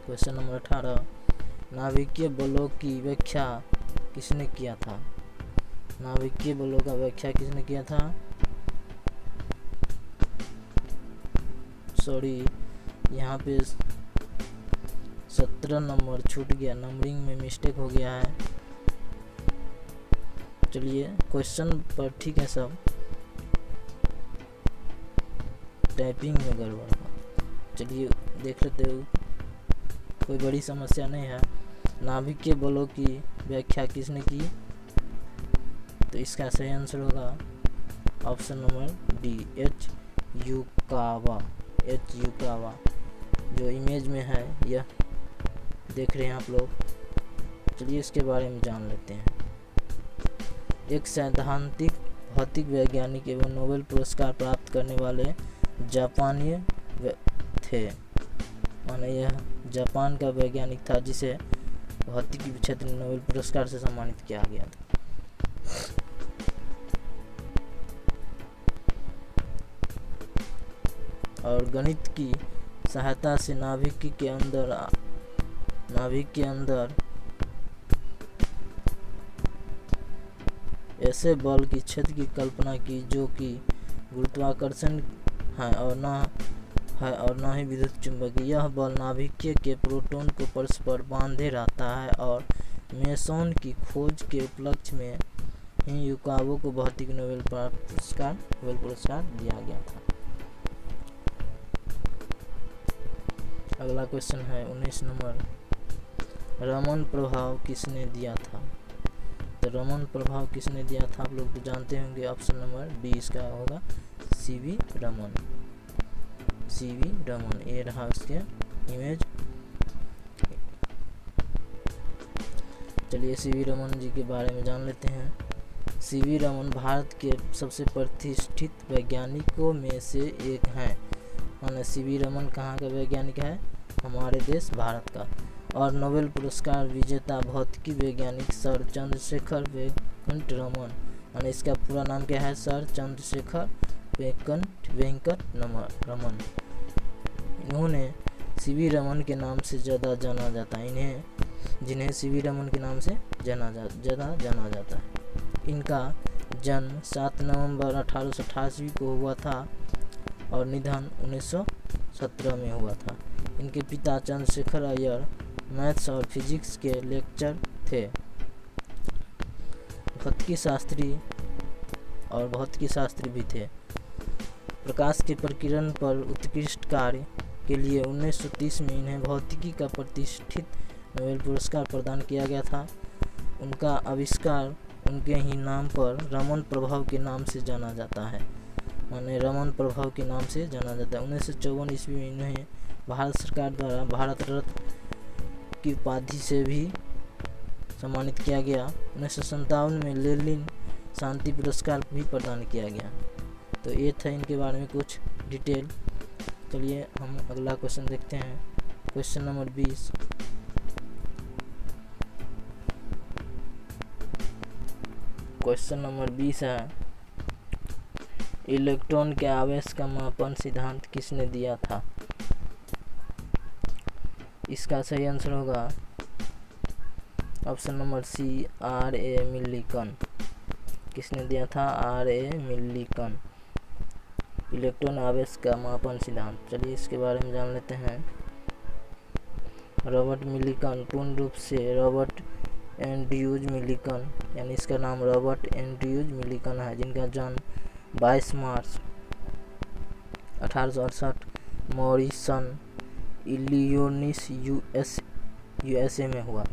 क्वेश्चन नंबर 18। नाभिकीय बलों की व्याख्या किसने किया था? नाभिकीय बलों का व्याख्या किसने किया था? यहाँ पे 17 नंबर छूट गया, नंबरिंग में मिस्टेक हो गया है। चलिए क्वेश्चन पर ठीक है सब, टाइपिंग में गड़बड़ है। चलिए देख लेते हो, कोई बड़ी समस्या नहीं है। नाभिकीय बलों की व्याख्या किसने की? तो इसका सही आंसर होगा option number D, H Yukawa. जो इमेज में है यह देख रहे हैं आप लोग। चलिए इसके बारे में जान लेते हैं। एक सैद्धांतिक भौतिक वैज्ञानिक एवं नोबेल पुरस्कार प्राप्त करने वाले जापानी थे। माने यह जापान का वैज्ञानिक था जिसे भौतिकी क्षेत्र में नोबेल पुरस्कार से सम्मानित किया गया था। और गणित की सहायता से नाभिक के अंदर ऐसे बल की क्षेत्र की कल्पना की जो कि गुरुत्वाकर्षण है और न है और न ही विद्युत चुंबकीय। यह बल नाभिक के प्रोटॉन को परस्पर बांधे रहता है और मेसॉन की खोज के उपलक्ष्य में ही युकावो को भौतिक नोबेल पुरस्कार दिया गया था। अगला क्वेश्चन है 19 नंबर, रमन प्रभाव किसने दिया था? तो रमन प्रभाव किसने दिया था आप लोग तो जानते होंगे, ऑप्शन नंबर बी इसका होगा सीवी रमन। सीवी रमन, ये रहा उसके इमेज। चलिए सीवी रमन जी के बारे में जान लेते हैं। सीवी रमन भारत के सबसे प्रतिष्ठित वैज्ञानिकों में से एक हैं। माने सीवी रमन कहाँ का वैज्ञानिक है? हमारे देश भारत का। और नोबेल पुरस्कार विजेता भौतिकी वैज्ञानिक सर चंद्रशेखर वेंकट रमन, माने इसका पूरा नाम क्या है? सर चंद्रशेखर वेंकट रमन। इन्होंने सीवी रमन के नाम से ज़्यादा जाना जाता है, जिन्हें सीवी रमन के नाम से ज़्यादा जाना जाता है। इनका जन्म 7 नवंबर 1888 को हुआ था और निधन 1917 में हुआ था। इनके पिता चंद्रशेखर अय्यर मैथ्स और फिजिक्स के लेक्चर थे। भौतिकी शास्त्री भी थे। प्रकाश के प्रकीर्णन पर उत्कृष्ट कार्य के लिए 1930 में इन्हें भौतिकी का प्रतिष्ठित नोबेल पुरस्कार प्रदान किया गया था। उनका आविष्कार उनके ही नाम पर रमन प्रभाव के नाम से जाना जाता है, माने रमन प्रभाव के नाम से जाना जाता है। 1954 ईस्वी में इन्हें भारत सरकार द्वारा भारत रत्न की उपाधि से भी सम्मानित किया गया। 1957 में लेनिन शांति पुरस्कार भी प्रदान किया गया। तो ये था इनके बारे में कुछ डिटेल। चलिए हम अगला क्वेश्चन देखते हैं, क्वेश्चन नंबर 20। क्वेश्चन नंबर 20 है, इलेक्ट्रॉन के आवेश का मापन सिद्धांत किसने दिया था? इसका सही आंसर होगा ऑप्शन नंबर सी R.A. मिल्लिकन। किसने दिया था? R.A. मिल्लिकन, इलेक्ट्रॉन आवेश का मापन सिद्धांत। चलिए इसके बारे में जान लेते हैं। रॉबर्ट मिल्लिकन, पूर्ण रूप से रॉबर्ट एंड्रयूज मिल्लिकन, यानी इसका नाम रॉबर्ट एंड्रयूज मिल्लिकन है, जिनका जन्म 22 मार्च 1868 मॉरिसन इलियोनिस यूएसए में हुआ।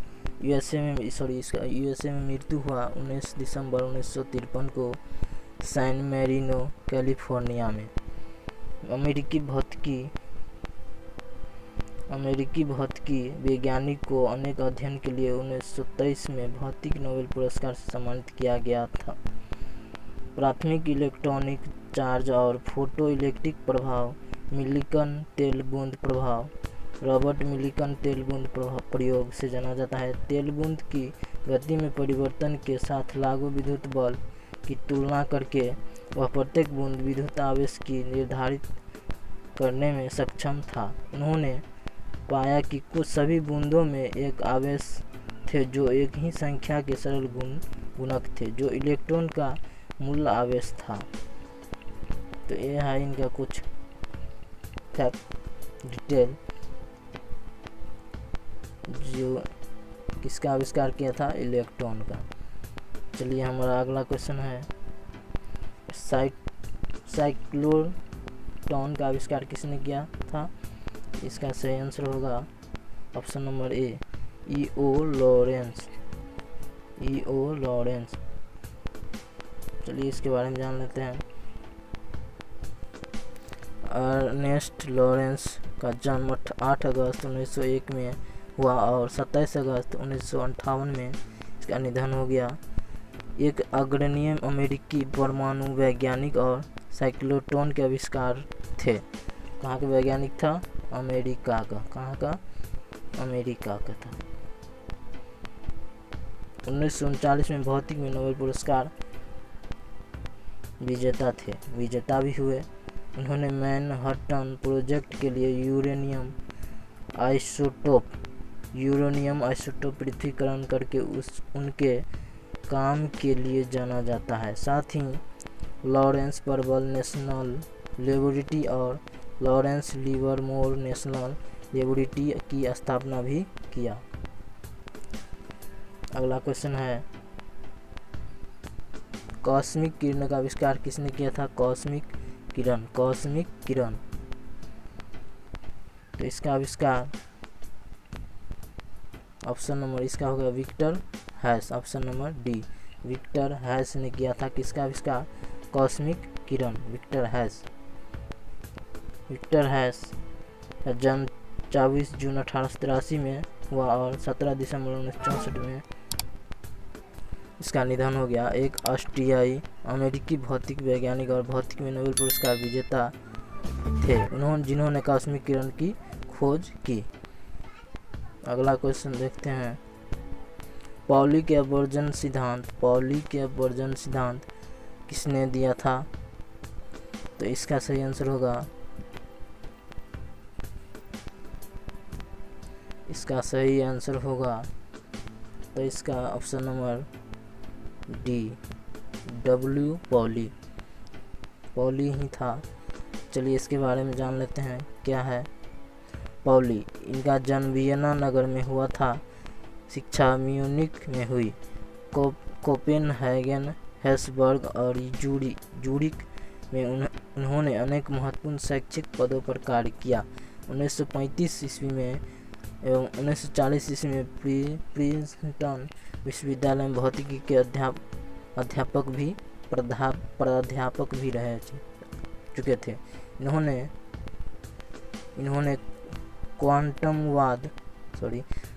यूएसए में मृत्यु हुआ 19 दिसंबर 1953 को सैन मैरिनो कैलिफोर्निया में। अमेरिकी भौतिकी वैज्ञानिक को अनेक अध्ययन के लिए 1923 में भौतिक नोबेल पुरस्कार से सम्मानित किया गया था। प्राथमिक इलेक्ट्रॉनिक चार्ज और फोटो इलेक्ट्रिक प्रभाव, मिल्लिकन तेल बूंद प्रभाव, रॉबर्ट मिल्लिकन तेल बूंद प्रयोग से जाना जाता है। तेल बूंद की गति में परिवर्तन के साथ लागू विद्युत बल की तुलना करके वह प्रत्येक बूंद विद्युत आवेश की निर्धारित करने में सक्षम था। उन्होंने पाया कि कुछ सभी बूंदों में एक आवेश थे जो एक ही संख्या के सरल गुणक थे, जो इलेक्ट्रॉन का मूल आवेश था। तो ये है इनका कुछ फैक्ट डिटेल, जो किसका आविष्कार किया था? इलेक्ट्रॉन का। चलिए हमारा अगला क्वेश्चन है, साइक्लोट्रॉन का आविष्कार किसने किया था? इसका सही आंसर होगा ऑप्शन नंबर ए E.O. लॉरेंस। चलिए इसके बारे में जान लेते हैं। अर्नेस्ट लॉरेंस का जन्म 8 अगस्त 1901 में हुआ और 27 अगस्त 1958 में इसका निधन हो गया। एक अग्रणी अमेरिकी परमाणु वैज्ञानिक और साइक्लोट्रॉन के आविष्कार थे। कहाँ का वैज्ञानिक था? अमेरिका का। कहाँ का? अमेरिका का था। 1939 में भौतिक में नोबेल पुरस्कार विजेता भी हुए। उन्होंने मैनहट्टन प्रोजेक्ट के लिए यूरेनियम आइसोटोप पृथक्करण करके उनके काम के लिए जाना जाता है। साथ ही लॉरेंस प्रबल नेशनल लेबोरेटरी और लॉरेंस लिवरमोर नेशनल लेबोरेटरी की स्थापना भी किया। अगला क्वेश्चन है कॉस्मिक किरण का आविष्कार किसने किया था? कॉस्मिक किरण। तो इसका आविष्कार ऑप्शन नंबर इसका होगा Victor Hess, option number D, Victor Hess ने किया था। किसका आविष्कार? कॉस्मिक किरण, विक्टर हैश का जन्म 24 जून 1883 में हुआ और 17 दिसंबर 1964 में इसका निधन हो गया। एक ऑस्ट्रियाई अमेरिकी भौतिक वैज्ञानिक और भौतिक में नोबेल पुरस्कार विजेता थे जिन्होंने कॉस्मिक किरण की खोज की। अगला क्वेश्चन देखते हैं पाउली के अपवर्जन सिद्धांत किसने दिया था? तो इसका सही आंसर होगा तो इसका option number D, W Pauli ही था। चलिए इसके बारे में जान लेते हैं क्या है पाउली। इनका जन्म वियना नगर में हुआ था। शिक्षा म्यूनिख में हुई। कोपेनहेगन, हेल्सबर्ग और जूरिक में उन्होंने अनेक महत्वपूर्ण शैक्षिक पदों पर कार्य किया। 1935 ईस्वी में एवं 1940 ईस्वी में प्रिंसटन विश्वविद्यालय में भौतिकी के प्राध्यापक भी रह चुके थे। इन्होंने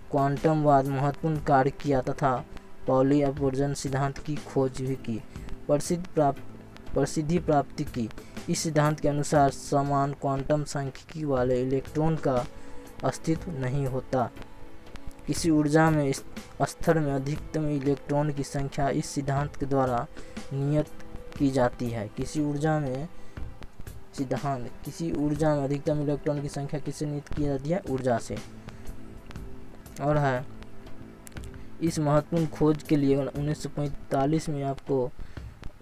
क्वांटमवाद महत्वपूर्ण कार्य किया तथा पाउली अपवर्जन सिद्धांत की खोज भी की, प्रसिद्धि प्राप्ति की। इस सिद्धांत के अनुसार समान क्वांटम सांख्यिकी वाले इलेक्ट्रॉन का अस्तित्व नहीं होता। किसी ऊर्जा में स्तर में अधिकतम इलेक्ट्रॉन की संख्या इस सिद्धांत के द्वारा नियत की जाती है। किसी ऊर्जा में अधिकतम इलेक्ट्रॉन की संख्या किससे नियत की जाती है? ऊर्जा से। और है इस महत्वपूर्ण खोज के लिए 1945 में आपको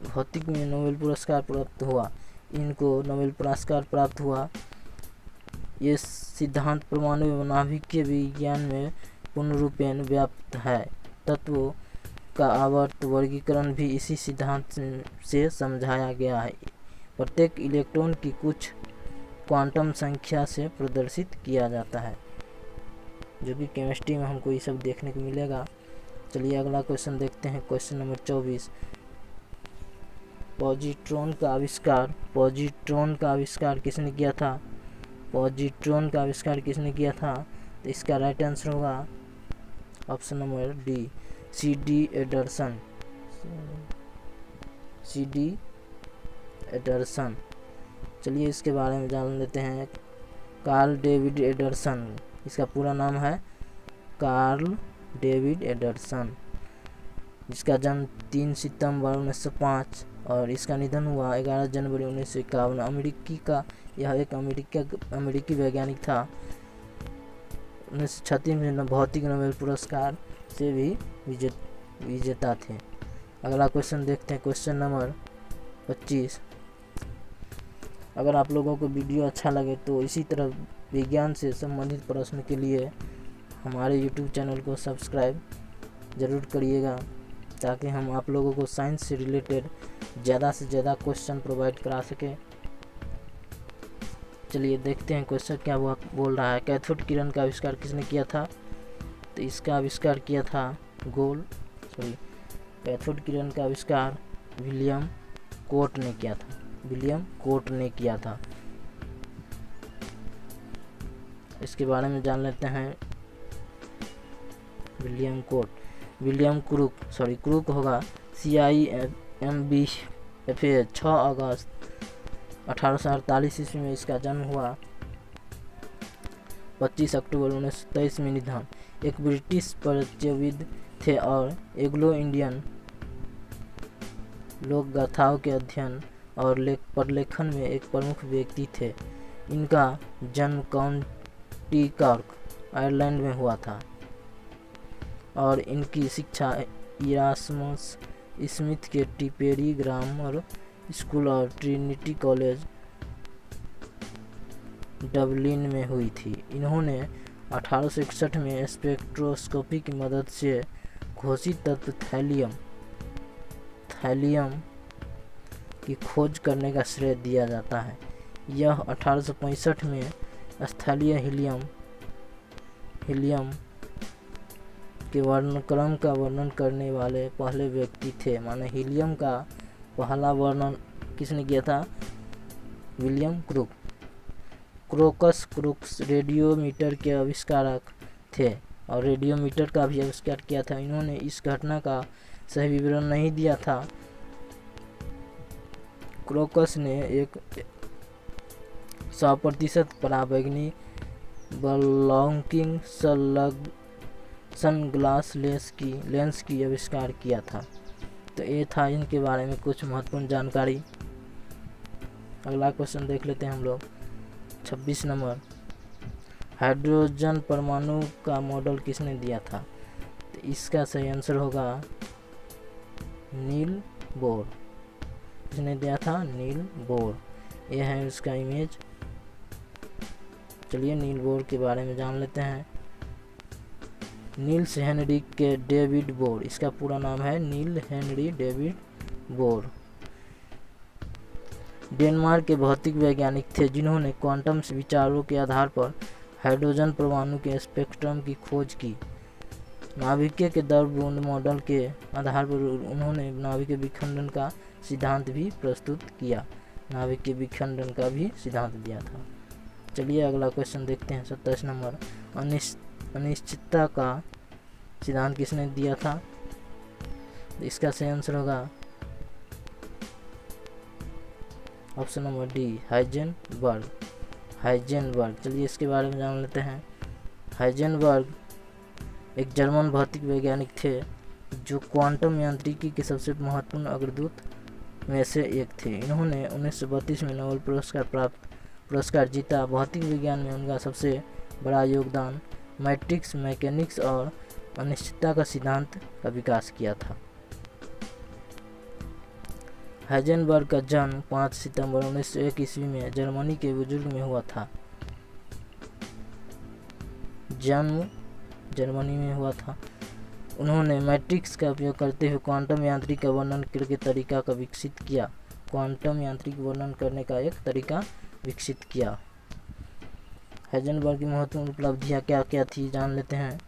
भौतिक में नोबेल पुरस्कार प्राप्त हुआ। इनको नोबेल पुरस्कार प्राप्त हुआ। ये सिद्धांत परमाणु एवं नाभिकीय विज्ञान में पूर्ण रूपेण व्याप्त है। तत्वों का आवर्त वर्गीकरण भी इसी सिद्धांत से समझाया गया है। प्रत्येक इलेक्ट्रॉन की कुछ क्वांटम संख्या से प्रदर्शित किया जाता है, जो कि केमिस्ट्री में हमको ये सब देखने को मिलेगा। चलिए अगला क्वेश्चन देखते हैं। क्वेश्चन नंबर 24 पॉजिट्रॉन का आविष्कार किसने किया था? तो इसका राइट आंसर होगा option number D, CD. Anderson. चलिए इसके बारे में जान लेते हैं। कार्ल डेविड एडरसन, इसका पूरा नाम है कार्ल डेविड एडरसन, जिसका जन्म 3 सितंबर 1905 और इसका निधन हुआ 11 जनवरी 1951। यह एक अमेरिकी वैज्ञानिक था। 1936 में भौतिक नोबेल पुरस्कार से भी विजेता थे। अगला क्वेश्चन देखते हैं। Question number 25। अगर आप लोगों को वीडियो अच्छा लगे तो इसी तरह विज्ञान से संबंधित प्रश्न के लिए हमारे YouTube चैनल को सब्सक्राइब ज़रूर करिएगा, ताकि हम आप लोगों को साइंस से रिलेटेड ज़्यादा से ज़्यादा क्वेश्चन प्रोवाइड करा सकें। चलिए देखते हैं क्वेश्चन क्या बोल रहा है। कैथोड किरण का आविष्कार किसने किया था? तो इसका आविष्कार किया था कैथोड किरण का आविष्कार विलियम कोट ने किया था। इसके बारे में जान लेते हैं। विलियम क्रूक होगा CIMB-FA 6 अगस्त 1848 ईस्वी में इसका जन्म हुआ। 25 अक्टूबर 1923 में निधन। एक ब्रिटिश परिचयविद थे और एंग्लो इंडियन लोक गाथाओं के अध्ययन और प्रलेखन में एक प्रमुख व्यक्ति थे। इनका जन्म काउंटी कॉर्क, आयरलैंड में हुआ था और इनकी शिक्षा इरास्मस स्मिथ के टिपेरी ग्रामर स्कूल और ट्रिनिटी कॉलेज डबलिन में हुई थी। इन्होंने 1861 में स्पेक्ट्रोस्कोपी की मदद से घोषित तत्व थैलियम की खोज करने का श्रेय दिया जाता है। यह 1865 में स्थलीय हीलियम के वर्णक्रम का वर्णन करने वाले पहले व्यक्ति थे। माने हीलियम का पहला वर्णन किसने किया था? विलियम क्रोक्स रेडियोमीटर के आविष्कारक थे और रेडियोमीटर का भी आविष्कार किया था। इन्होंने इस घटना का सही विवरण नहीं दिया था। क्रोक्स ने एक 100% पराबैंगनी ब्लॉकिंग सनग्लास लेंस की आविष्कार किया था। तो ये था इनके बारे में कुछ महत्वपूर्ण जानकारी। अगला क्वेश्चन देख लेते हैं हम लोग। 26 नंबर, हाइड्रोजन परमाणु का मॉडल किसने दिया था? तो इसका सही आंसर होगा नील बोर। किसने दिया था? Niels Bohr. यह है उसका इमेज। चलिए नील बोर के बारे में जान लेते हैं। नील्स हेनरी के डेविड बोर, इसका पूरा नाम है नील हेनरी डेविड बोर। डेनमार्क के भौतिक वैज्ञानिक थे जिन्होंने क्वांटम विचारों के आधार पर हाइड्रोजन परमाणु के स्पेक्ट्रम की खोज की। नाभिकीय के दर बूंद मॉडल के आधार पर उन्होंने नाभिकीय विखंडन का सिद्धांत भी प्रस्तुत किया। नाभिकीय विखंडन का भी सिद्धांत दिया था। चलिए अगला क्वेश्चन देखते हैं। 27 नंबर, अनिश्चितता का सिद्धांत किसने दिया था? इसका सही आंसर होगा ऑप्शन नंबर डी, हाइजेनबर्ग। चलिए इसके बारे में जान लेते हैं। हाइजेनबर्ग एक जर्मन भौतिक वैज्ञानिक थे जो क्वांटम यांत्रिकी के सबसे महत्वपूर्ण अग्रदूत में से एक थे। इन्होंने 1932 में नोबेल पुरस्कार जीता। भौतिक विज्ञान में उनका सबसे बड़ा योगदान मैट्रिक्स मैकेनिक्स और अनिश्चितता का सिद्धांत का विकास किया था। हाइजेनबर्ग का जन्म 5 सितंबर 1901 ईस्वी में जर्मनी के बुजुर्ग में हुआ था। जर्मनी में हुआ था। उन्होंने मैट्रिक्स का उपयोग करते हुए क्वांटम यांत्रिक का वर्णन करके तरीका का विकसित किया। क्वांटम यांत्रिक वर्णन करने का एक तरीका विकसित किया। हाइजेनबर्ग की महत्वपूर्ण उपलब्धियां क्या क्या थी जान लेते हैं।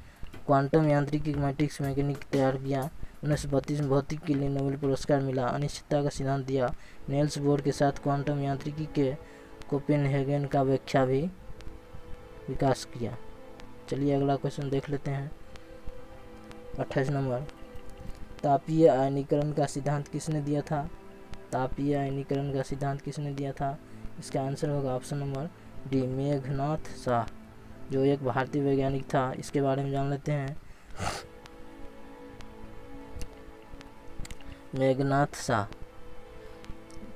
क्वांटम यांत्रिकी मैट्रिक्स मैकेनिक तैयार किया। 1932 में भौतिक के लिए नोबेल पुरस्कार मिला। अनिश्चितता का सिद्धांत दिया। नेल्स बोर के साथ क्वांटम यांत्रिकी के कोपेनहेगन का व्याख्या भी विकास किया। चलिए अगला क्वेश्चन देख लेते हैं। 28 नंबर, तापीय आयनीकरण का सिद्धांत किसने दिया था? तापीय आयनीकरण का सिद्धांत किसने दिया था? इसका आंसर होगा option number D, Meghnath Shah, जो एक भारतीय वैज्ञानिक था। इसके बारे में जान लेते हैं। मेघनाथ शाह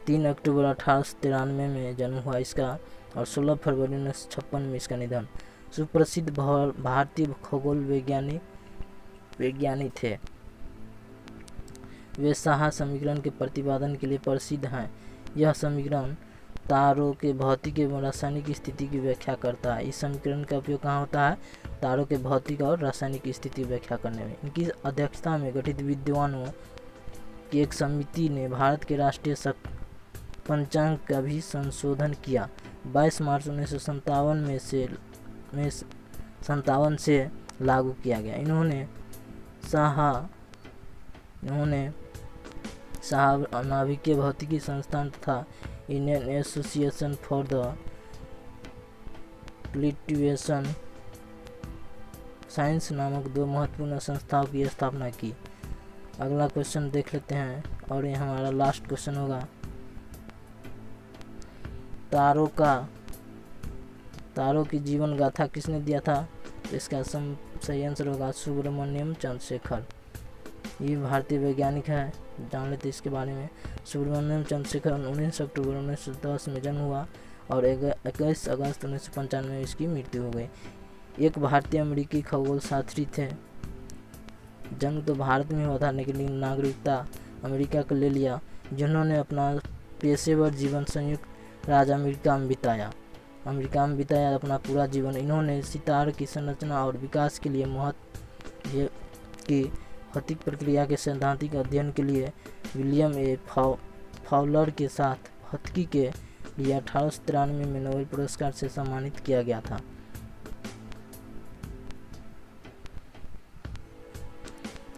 3 अक्टूबर 1893 में जन्म हुआ इसका और 16 फरवरी 1956 में इसका निधन। सुप्रसिद्ध भारतीय खगोल विज्ञानी थे। वे शाह समीकरण के प्रतिपादन के लिए प्रसिद्ध हैं। यह समीकरण तारों के भौतिक एवं रासायनिक स्थिति की व्याख्या करता है। इस समीकरण का उपयोग कहाँ होता है? तारों के भौतिक और रासायनिक स्थिति व्याख्या करने में। इनकी अध्यक्षता में गठित विद्वानों की एक समिति ने भारत के राष्ट्रीय पंचांग का भी संशोधन किया। 22 मार्च 1957 से लागू किया गया। इन्होंने नाभिकीय भौतिकी संस्थान तथा Indian association for the cultivation science नामक 2 महत्वपूर्ण संस्थाओं की स्थापना की। अगला क्वेश्चन देख लेते हैं और ये हमारा लास्ट क्वेश्चन होगा। तारों की जीवन गाथा किसने दिया था? तो इसका सही आंसर होगा सुब्रमण्यम चंद्रशेखर। ये भारतीय वैज्ञानिक है, जान लेते इसके बारे में। सुब्रमण्यम चंद्रशेखर 19 अक्टूबर 1910 में जन्म हुआ और 21 अगस्त 1995 में इसकी मृत्यु हो गई। एक भारतीय अमेरिकी खगोल शास्त्री थे। जन्म तो भारत में हुआ था लेकिन नागरिकता अमेरिका का ले लिया, जिन्होंने अपना पेशेवर जीवन संयुक्त राज्य अमेरिका में बिताया। अमेरिका में बिताया अपना पूरा जीवन। इन्होंने सितार की संरचना और विकास के लिए महत्व की भौतिक प्रक्रिया के सैद्धांतिक अध्ययन के लिए विलियम ए फाउलर के साथ भौतिकी के लिए 1893 में नोबेल पुरस्कार से सम्मानित किया गया था।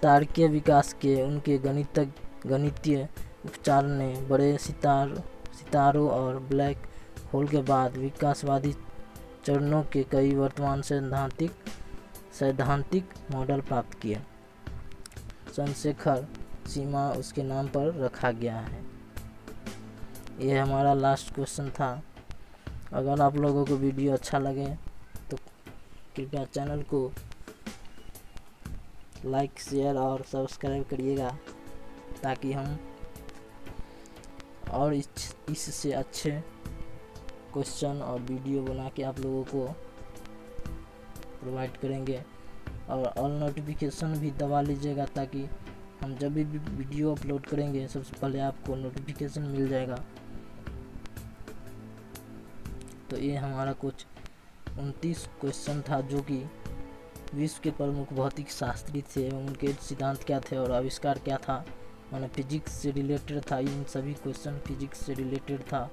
तारकीय विकास के उनके गणितीय उपचार ने बड़े सितारों और ब्लैक होल के बाद विकासवादी चरणों के कई वर्तमान सैद्धांतिक मॉडल प्राप्त किए। चंद्रशेखर सीमा उसके नाम पर रखा गया है। यह हमारा लास्ट क्वेश्चन था। अगर आप लोगों को वीडियो अच्छा लगे तो कृपया चैनल को लाइक, शेयर और सब्सक्राइब करिएगा, ताकि हम और इससे अच्छे क्वेश्चन और वीडियो बना के आप लोगों को प्रोवाइड करेंगे। और ऑल नोटिफिकेशन भी दबा लीजिएगा, ताकि हम जब भी वीडियो अपलोड करेंगे सबसे पहले आपको नोटिफिकेशन मिल जाएगा। तो ये हमारा कुछ 29 क्वेश्चन था, जो कि विश्व के प्रमुख भौतिक शास्त्री थे एवं उनके सिद्धांत क्या थे और आविष्कार क्या था, माने फिजिक्स से रिलेटेड था। इन सभी क्वेश्चन फिजिक्स से रिलेटेड था।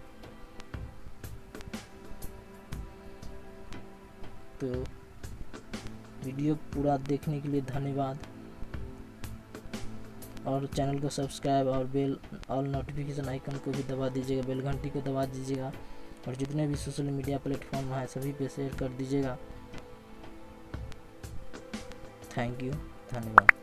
तो वीडियो पूरा देखने के लिए धन्यवाद, और चैनल को सब्सक्राइब और बेल ऑल नोटिफिकेशन आइकन को भी दबा दीजिएगा, बेल घंटी को दबा दीजिएगा, और जितने भी सोशल मीडिया प्लेटफॉर्म है सभी पे शेयर कर दीजिएगा। थैंक यू, धन्यवाद।